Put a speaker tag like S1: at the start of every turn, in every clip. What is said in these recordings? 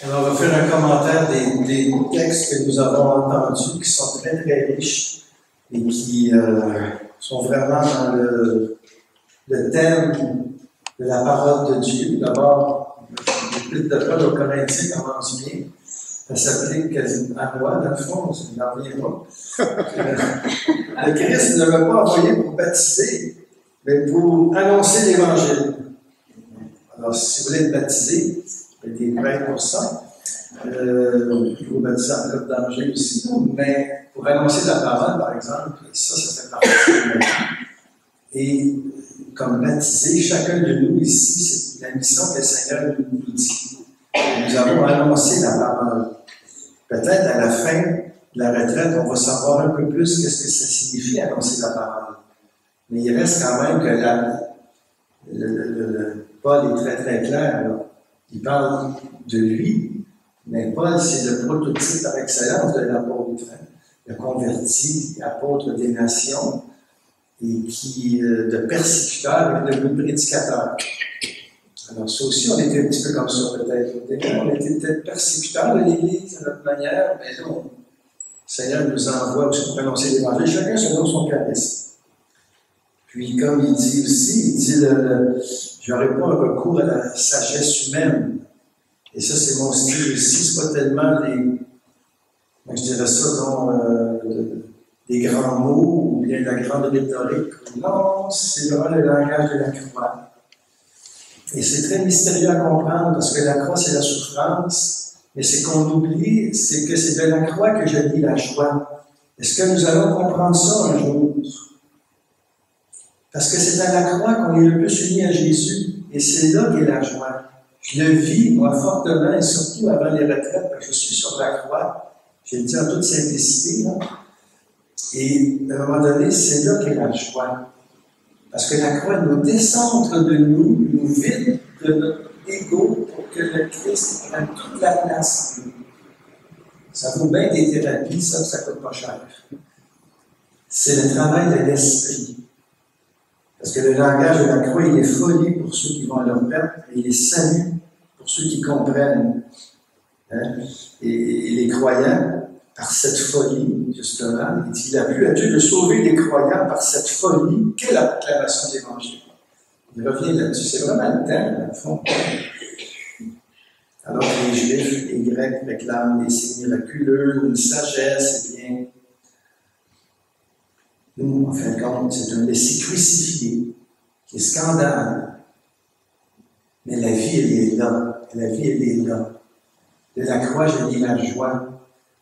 S1: Alors, on va faire un commentaire des textes que nous avons entendus, qui sont très, très riches et qui sont vraiment dans le thème de la parole de Dieu. D'abord, l'Épître de Paul aux Corinthiens commence bien. Ça s'applique à moi, dans le fond, je n'en reviens pas. Le Christ ne l'a pas envoyé pour baptiser, mais pour annoncer l'Évangile. Alors, si vous voulez être baptisé, il y a des prêtres pour ça. Il faut baptiser en cas de danger aussi, mais pour annoncer la parole, par exemple, ça fait partie de la vie. Et comme baptisé, chacun de nous ici, c'est la mission que le Seigneur nous dit. Nous avons annoncé la parole. Peut-être à la fin de la retraite, on va savoir un peu plus qu'est-ce que ça signifie annoncer la parole. Mais il reste quand même que Paul est très très clair. Là. Il parle de lui, mais Paul, c'est le prototype par excellence de l'apôtre, le converti, l'apôtre des nations, et qui, de persécuteur, est devenu prédicateur. Alors, ça aussi, on était un petit peu comme ça, peut-être. On était peut-être persécuteurs de l'Église, à notre manière, mais non. Le Seigneur nous envoie aussi pour annoncer l'Évangile, chacun selon son charisme. Puis, comme il dit aussi, il dit je n'aurai pas un recours à la sagesse humaine. Et ça, c'est mon style aussi. Ce n'est pas tellement je dirais ça, des grands mots ou bien de la grande rhétorique. Non, c'est vraiment le langage de la croix. Et c'est très mystérieux à comprendre parce que la croix, c'est la souffrance, mais c'est qu'on oublie, c'est que c'est de la croix que je dis la joie. Est-ce que nous allons comprendre ça un jour? Parce que c'est à la croix qu'on est le plus unis à Jésus, et c'est là qu'est la joie. Je le vis, moi, fortement, et surtout avant les retraites, parce que je suis sur la croix. Je le dis en toute simplicité, là. Et à un moment donné, c'est là qu'est la joie. Parce que la croix nous décentre de nous, nous vide de notre ego pour que le Christ prenne toute la place. Ça vaut bien des thérapies, ça coûte pas cher. C'est le travail de l'esprit. Parce que le langage de la croix, il est folie pour ceux qui vont à leur perte, et il est salut pour ceux qui comprennent. Hein? Et les croyants, par cette folie, justement, il a plu à Dieu de sauver les croyants par cette folie qu'est la proclamation de l'Évangile. Il revient là-dessus. C'est vraiment le thème, dans le fond. Alors que les Juifs, les Grecs réclament des signes miraculeux, une sagesse, eh bien, nous, en fin de compte, c'est un Messie crucifié, qui est scandale. Mais la vie, elle est là. La vie, elle est là. De la croix, je dis la joie.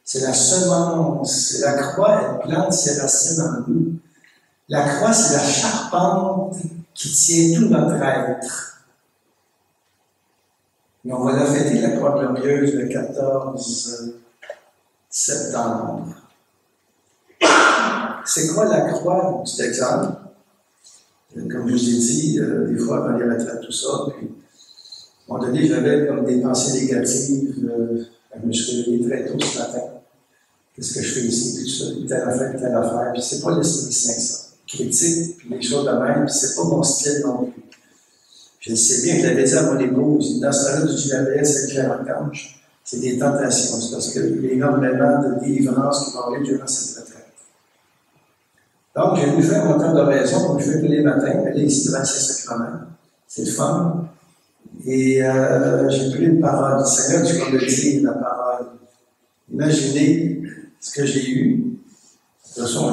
S1: C'est la semence. La croix, elle plante ses racines en nous. La croix, c'est la charpente qui tient tout notre être. Et on va la fêter, la croix glorieuse, le 14 septembre. C'est quoi la croix? Petit exemple. Comme je vous ai dit, des fois, avant les retraites, tout ça, puis, à un moment donné, j'avais comme des pensées négatives. Je me suis réveillé très tôt ce matin. Qu'est-ce que je fais ici? Puis tout ça, telle affaire. Puis c'est pas l'Esprit Saint, ça. Critique, puis les choses de même, puis c'est pas mon style non plus. Je sais bien que je l'avais dit à mon épouse, dans ce temps-là, du JAPS avec Pierre Archange, c'est des tentations. C'est parce qu'il y a énormément de délivrance qui vont avoir lieu durant cette retraite. Donc, j'ai voulu faire mon temps d'oraison, comme je fais tous les matins, aller ici devant le Saint-Sacrement. C'est le fun. Et j'ai pris une parole. Le Seigneur, tu vas me dire la parole. Imaginez ce que j'ai eu. De toute façon,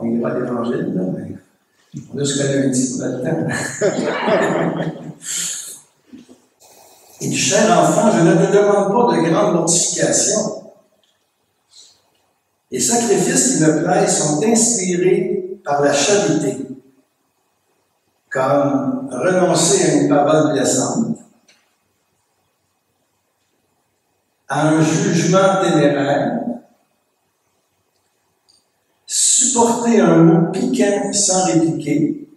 S1: on ira à l'Évangile, là, mais on a jusqu'à lundi pour le temps. Et du cher enfant, je ne te demande pas de grande mortification. Les sacrifices qui me plaisent sont inspirés par la charité, comme renoncer à une parole blessante, à un jugement téméraire, supporter un mot piquant sans répliquer,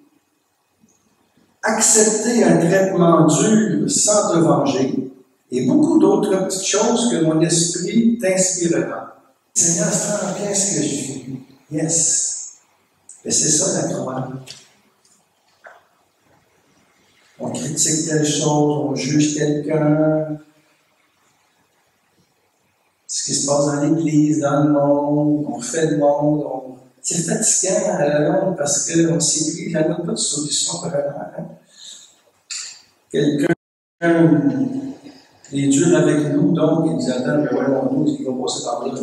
S1: accepter un traitement dur sans te venger, et beaucoup d'autres petites choses que mon esprit t'inspirera. Seigneur, c'est en qu'est-ce que je fais? Yes. Mais c'est ça la croix. On critique telle chose, on juge quelqu'un, qui se passe dans l'Église, dans le monde, on refait le monde, c'est fatigant à la longue parce qu'on ne sait plus, il n'y en a pas de solution vraiment. Hein? Quelqu'un est dur avec nous, donc il dit attends, mais voyons-nous, il va passer par là.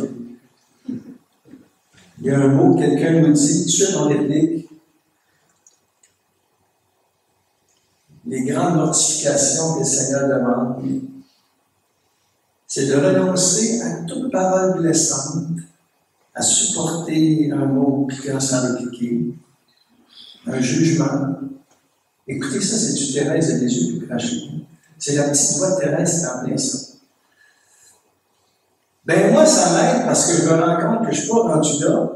S1: Il y a un mot, quelqu'un nous dit, tout de suite en réplique, les grandes mortifications que le Seigneur demande, c'est de renoncer à toute parole blessante, à supporter un mot piquant sans le piquer, un jugement. Écoutez, ça, c'est du Thérèse de Lisieux tout craché. C'est la petite voix de Thérèse qui en plein ça. Ben moi, ça m'aide parce que je me rends compte que je ne suis pas rendu là.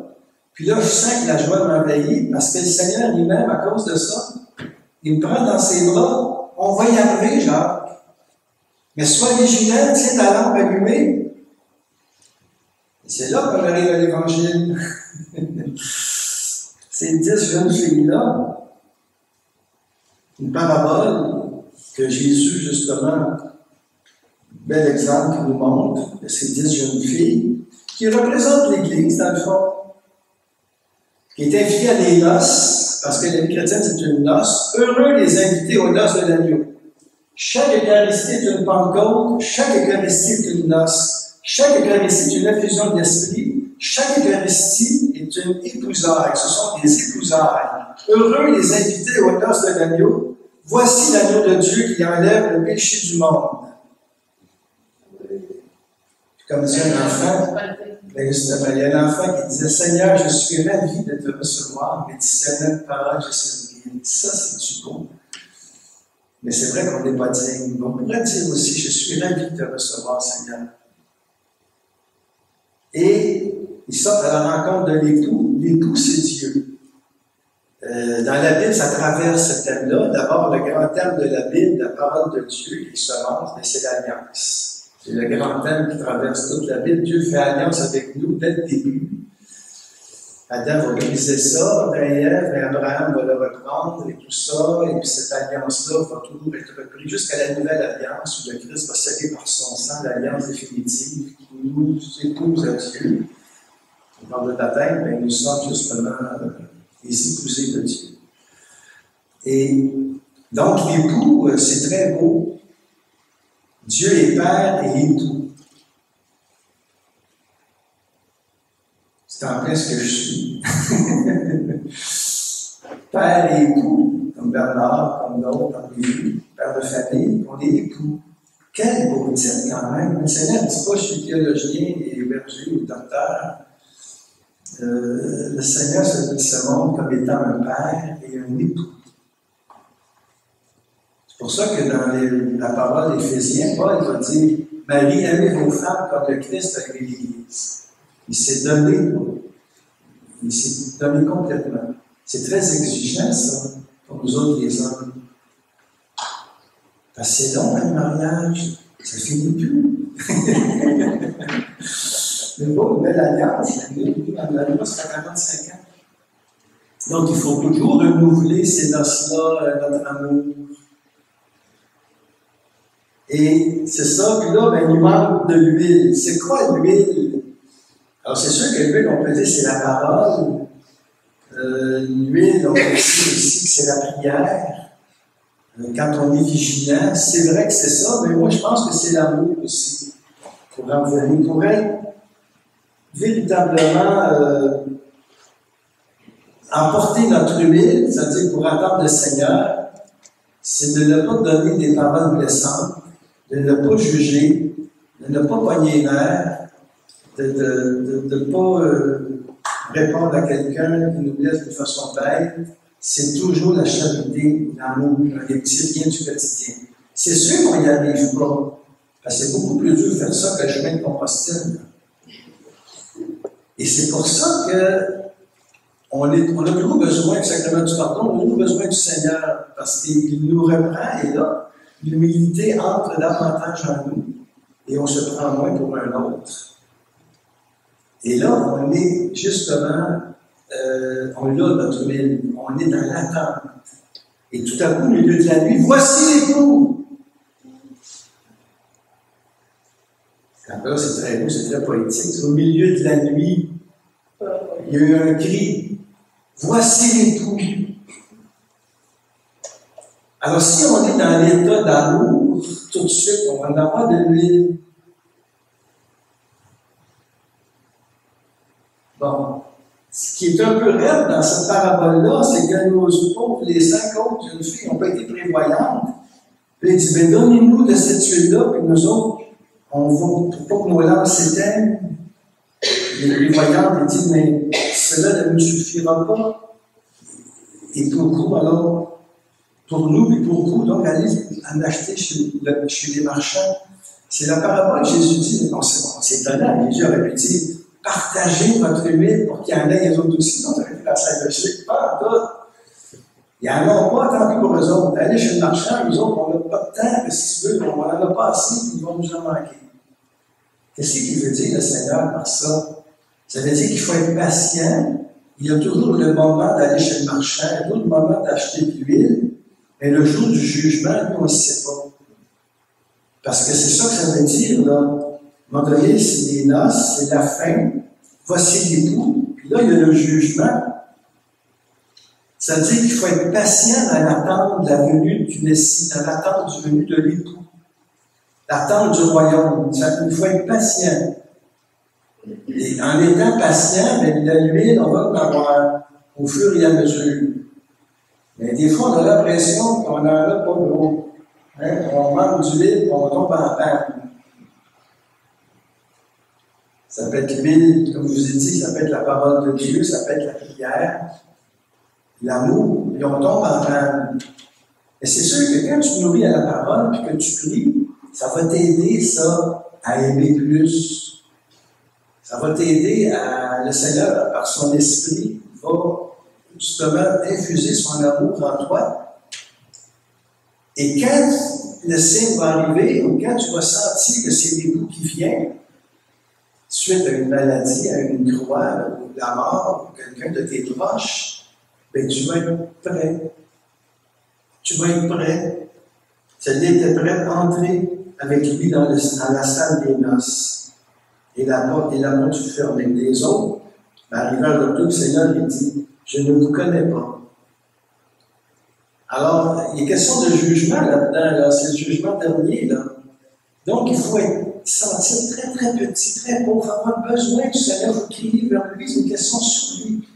S1: Puis là, je sens que la joie m'envahit parce que le Seigneur lui-même, à cause de ça, il me prend dans ses bras. On va y arriver, Jacques. Mais sois vigilant, tiens ta lampe allumée. Et c'est là qu'on arrive à l'Évangile. Ces 10 jeunes filles-là, une parabole que Jésus, justement, bel exemple qui nous montre de ces 10 jeunes filles, qui représentent l'Église, dans le fond, qui est invitée à des noces, parce que la vie chrétienne, c'est une noce. Heureux les invités aux noces de l'agneau. Chaque Eucharistie est une Pentecôte, chaque Eucharistie est une noce, chaque Eucharistie est une effusion de l'Esprit, chaque Eucharistie est une épousaille, ce sont des épousailles. Heureux les invités aux noces de l'agneau, voici l'agneau de Dieu qui enlève le péché du monde. Comme disait un enfant, justement, il y a un enfant qui disait, Seigneur, je suis ravi de te recevoir, mais dis cette parole, je sais bien. Ça, c'est du beau. Mais c'est vrai qu'on n'est pas digne. On pourrait dire aussi, je suis ravi de te recevoir, Seigneur. Et ils sortent à la rencontre de l'époux. L'époux, c'est Dieu. Dans la Bible, ça traverse ce thème-là. D'abord, le grand thème de la Bible, la parole de Dieu, qui semence, mais c'est l'alliance. C'est le grand thème qui traverse toute la Bible. Dieu fait alliance avec nous dès le début. Adam va briser ça, Ève et Abraham va le reprendre et tout ça, et puis cette alliance-là va toujours être reprise jusqu'à la nouvelle alliance où le Christ va sceller par son sang l'alliance définitive qui nous épouse à Dieu. On parle de baptême, mais nous sommes justement les épousés de Dieu. Et donc l'époux, c'est très beau. Dieu est Père et époux. C'est en plein ce que je suis. Père et époux, comme Bernard, comme d'autres, comme les pères de famille, on est époux. Quel beau titre quand même. Le Seigneur ne dit pas je suis théologien et berger ou docteur. Le Seigneur se montre comme étant un père et un époux. C'est pour ça que dans la parole d'Éphésiens, Paul va dire Marie, aimez vos femmes comme le Christ a aimé l'Église. Il s'est donné, complètement. C'est très exigeant, ça, pour nous autres, les hommes. Parce que c'est long, le mariage, ça ne finit plus. Mais bon, une belle alliance, l'alliance, ça fait 45 ans. Donc, il faut toujours renouveler ces noces-là, notre amour. Et c'est ça, puis là, il manque de l'huile. C'est quoi l'huile? Alors, c'est sûr que l'huile, on peut dire c'est la parole. L'huile, on peut dire aussi que c'est la prière. Quand on est vigilant, c'est vrai que c'est ça, mais moi, je pense que c'est l'amour aussi. Pour être véritablement emporter notre huile, c'est-à-dire pour attendre le Seigneur, c'est de ne pas donner des paroles blessantes, de ne pas juger, de ne pas pogner les nerfs, de ne pas répondre à quelqu'un qui nous blesse de façon bête. C'est toujours la charité, l'amour, les petits liens du quotidien. C'est sûr qu'on n'y arrive pas, parce que c'est beaucoup plus dur de faire ça que le chemin de Compostelle. Et c'est pour ça qu'on a toujours besoin du sacrement du pardon, on a toujours besoin du Seigneur, parce qu'il nous reprend, et là, l'humilité entre davantage en nous, et on se prend moins pour un autre. Et là, on est justement, on a notre huile, on est dans l'attente. Et tout à coup, au milieu de la nuit, voici l'époux! Après là, c'est très beau, c'est très poétique. C'est au milieu de la nuit, il y a eu un cri. Voici l'époux. Alors, si on est dans l'état d'amour, tout de suite, on va en avoir de l'huile. Bon. Ce qui est un peu raide dans cette parabole-là, c'est que nos pauvres, les 5 autres jeunes filles, n'ont pas été prévoyantes. Puis il dit, ben, donnez-nous de cette huile-là, puis nous autres, on va, pour pas que nos lampes s'éteignent. Les prévoyantes, ils disent, mais cela ne nous suffira pas. Et pour vous, alors, pour nous et pour vous, donc, allez en acheter chez les marchands. C'est la parabole que Jésus dit, bon, c'est étonnant, Jésus aurait pu dire, partagez votre huile pour qu'il y en ait les autres aussi. Non, ça aurait été la salle de chic, pas en tout. Ils n'en ont pas, tant pis pour eux autres. Allez chez le marchand, eux autres, on n'a pas de temps, que si tu veux, on n'en a pas assez, puis ils vont nous en manquer. Qu'est-ce qu'il veut dire, le Seigneur, par ça? Ça veut dire qu'il faut être patient. Il y a toujours le moment d'aller chez le marchand, il y a toujours le moment d'acheter de l'huile, mais le jour du jugement, nous, on ne sait pas. Parce que c'est ça que ça veut dire, là. À un moment donné, c'est les noces, c'est la fin. Voici l'époux. Puis là, il y a le jugement. Ça veut dire qu'il faut être patient dans l'attente de la venue du Messie, dans l'attente du venu de l'époux. L'attente du royaume. Il faut être patient. Et en étant patient, bien, l'huile, on va en avoir au fur et à mesure. Mais des fois, on a l'impression qu'on n'en a pas gros. Hein? On manque d'huile, on tombe en panne. Ça peut être l'huile, comme je vous ai dit, ça peut être la parole de Dieu, ça peut être la prière, l'amour, et on tombe en panne. Et c'est sûr que quand tu nourris à la parole, puis que tu pries, ça va t'aider, ça, à aimer plus. Ça va t'aider à, le Seigneur, par son esprit, va justement infuser son amour en toi. Et quand le signe va arriver, ou quand tu vas sentir que c'est l'époux qui vient, suite à une maladie, à une croix, ou la mort, ou quelqu'un de tes proches, bien, tu vas être prêt. Tu vas être prêt. Celui était prêt à entrer avec lui dans la salle des noces. Et la porte fut fermée. Les autres, arrivant à l'autre, le Seigneur lui dit, je ne vous connais pas. Alors, il est question de jugement là-dedans, là. C'est le jugement dernier, là. Donc, il faut sentir très, très petit, très pauvre, avoir besoin du Seigneur, il faut crier vers lui, c'est une question sur lui.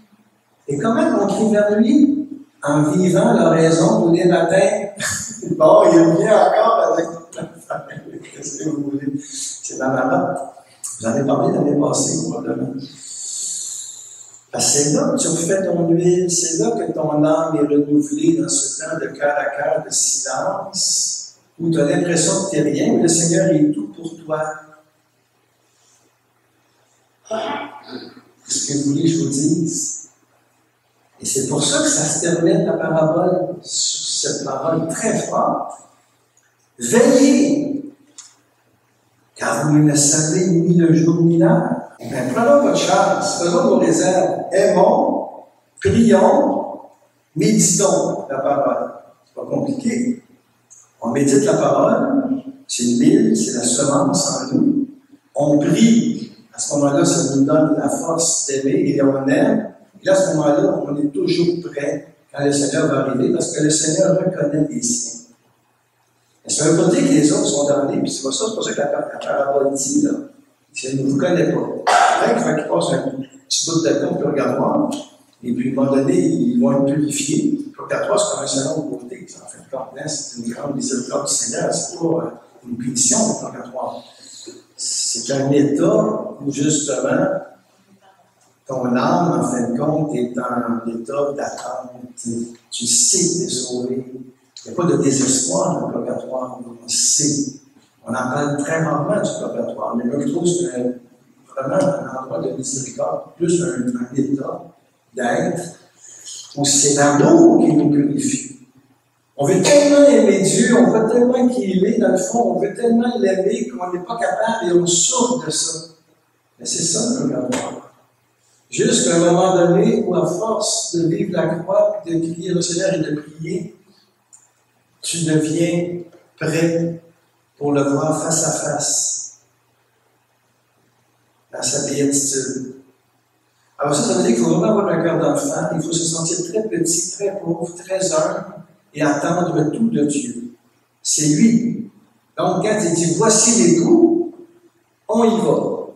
S1: Et comment on crie vers lui? En vivant l'oraison tous les matins. Bon, il revient encore avec qu'est-ce que vous voulez? C'est ma maman. Vous en avez parlé l'année passée, probablement. Parce que c'est là que tu refais ton huile, c'est là que ton âme est renouvelée dans ce temps de cœur à cœur, de silence, où tu as l'impression que tu n'es rien, mais le Seigneur est tout pour toi. Qu'est-ce que vous voulez que je vous dise? Et c'est pour ça que ça se termine la parabole sur cette parole très forte. Veillez, car vous ne savez ni le jour ni l'heure. Ben, prenons votre chance, faisons nos réserves, aimons, prions, méditons la parole. C'est pas compliqué. On médite la parole, c'est l'huile, c'est la semence en nous. On prie, à ce moment-là, ça nous donne la force d'aimer et on aime. Et là, à ce moment-là, on est toujours prêt quand le Seigneur va arriver, parce que le Seigneur reconnaît les siens. Et ça ne veut pas dire que les autres sont damnés, puis c'est pour ça que la parabole dit, là, il ne vous connaît pas. Après, il faut qu'il passe un petit bout de temps au purgatoire, et puis à un moment donné, ils vont être purifiés. Le purgatoire, c'est comme un salon de beauté. En fait, c'est une grande miséricorde du Seigneur, c'est pas une punition, le purgatoire. C'est un état où, justement, ton âme, en fin de compte, est en état d'attente. Tu sais que tu es sauvé. Il n'y a pas de désespoir dans le purgatoire. On sait. On en parle très rarement du purgatoire. Mais là, je trouve que c'est vraiment un endroit de miséricorde, plus un état d'être où c'est l'amour qui nous purifie. On veut tellement aimer Dieu, on veut tellement qu'il est, dans le fond, on veut tellement l'aimer qu'on n'est pas capable et on souffre de ça. Mais c'est ça le purgatoire. Jusqu'à un moment donné où, à force de vivre la croix, de prier le Seigneur et de prier, tu deviens prêt pour le voir face à face. dans sa béatitude. Alors ça veut dire qu'il faut vraiment avoir un cœur d'enfant, il faut se sentir très petit, très pauvre, très humble et attendre tout de Dieu. C'est lui. Donc quand il dit « Voici l'époux », on y va.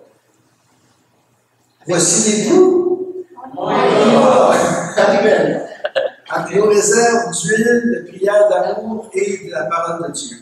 S1: Voici l'époux, on y va. Amen. Avec nos réserves d'huile, de prière d'amour et de la parole de Dieu.